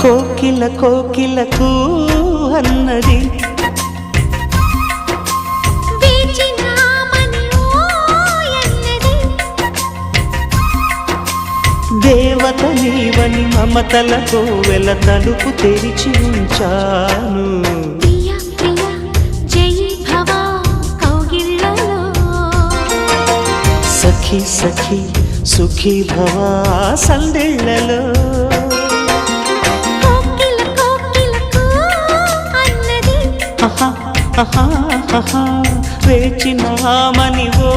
కోకిల కోకిలకు అన్నది దేవత నీవని మమతలతో వెల తలుపు తెరిచి ఉంచాను. సఖీ సఖీ సుఖీ భవా సందేళ్లలో వేచినామని ఓ